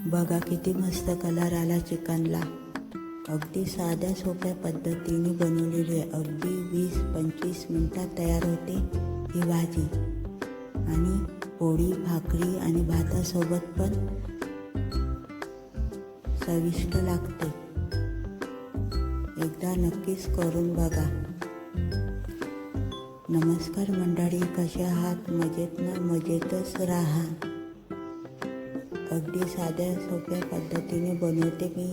बघा किती मस्त कलर आला चिकनला। अगदी साध्या सोप्या पद्धतीने बनवलेली आहे। अगदी 20-25 मिनिटात तयार होते ही भाजी आणि पोळी, भाकरी आणि भातासोबत पण चविष्ट लागते। एकदा नक्कीच करून बघा। नमस्कार मंडळी, कसे आहात? मजेत ना? मजेतच राहा। अगदी साध्या सोप्या पद्धतीने बनवते मी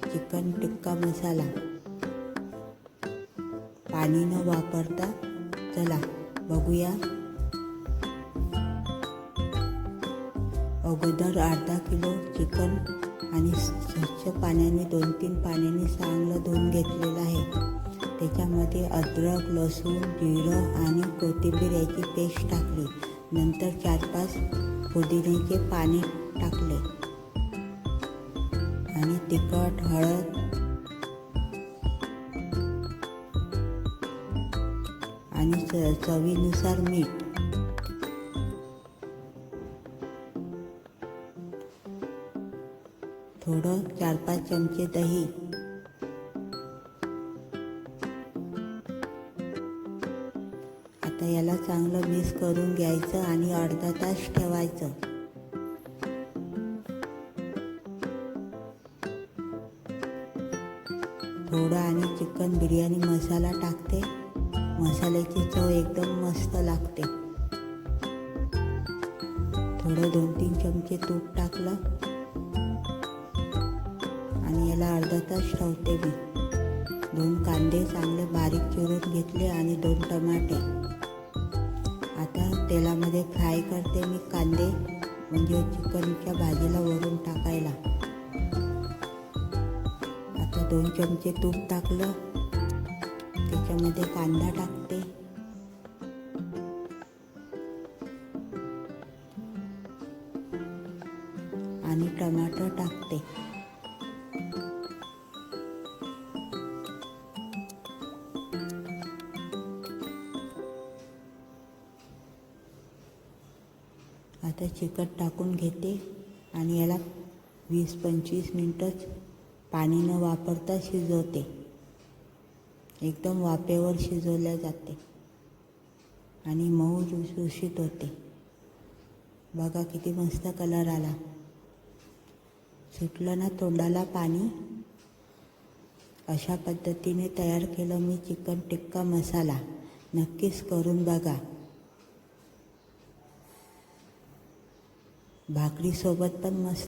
चिकन टिक्का मसाला, पाणी न वापरता। चला बघूया। अगोदर अर्धा किलो चिकन आणि स्वच्छ पाण्याने 2-3 पाण्याने चांगलं धुवून घेतलेलं आहे। त्याच्यामध्ये अद्रक, लसूण, जिरं आणि कोथिंबीर याची पेस्ट टाकली। नंतर 4-5 पुदिन्याचे पाने टाकले आणि तिखट, हळद आणि चवीनुसार मीठ। थोडं 4-5 चमचे दही। आता याला चांगलं मिक्स करून घ्यायचं आणि अर्धा तास ठेवायचं। थोडा आणि चिकन बिर्याणी मसाला टाकते। मसाल्याची चव एकदम मस्त लागते। थोडं 2-3 चमचे तूप टाकलं आणि याला अर्धा तास ठेवते मी। 2 कांदे चांगले बारीक चिरून घेतले आणि 2 टमाटे। आता तेलामध्ये फ्राय करते मी कांदे, म्हणजे चिकनच्या भाजीला वरून टाकायला। आता 2 चमचे तूप टाकलं, त्याच्यामध्ये कांदा टाकते आणि टमाटर टाकते। आता चिकन टाकून घेते आणि याला 20-25 मिनिटच पाणी न वापरता शिजवते। एकदम वाफेवर शिजवल्या जाते आणि मऊ लुसलुशीत होते। बघा किती मस्त कलर आला। सुटलं ना तोंडाला पाणी। अशा पद्धतीने तयार केलं मी चिकन टिक्का मसाला। नक्कीच करून बघा। भाकरीसोबत पण मस्त